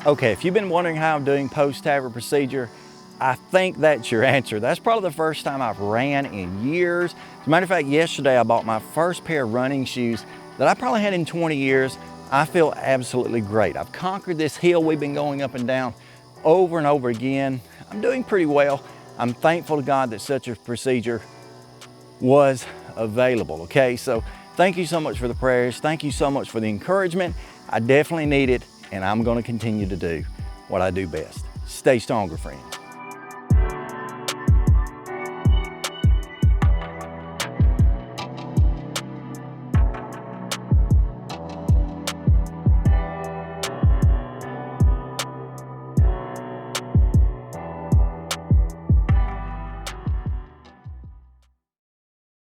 Okay, if you've been wondering how I'm doing post-TAVR procedure, I think that's your answer. That's probably the first time I've ran in years. As a matter of fact, yesterday I bought my first pair of running shoes that I probably had in 20 years. I feel absolutely great. I've conquered this hill we've been going up and down over and over again. I'm doing pretty well. I'm thankful to God that such a procedure was available, okay? So thank you so much for the prayers. Thank you so much for the encouragement. I definitely need it, and I'm gonna continue to do what I do best. Stay stronger, friends.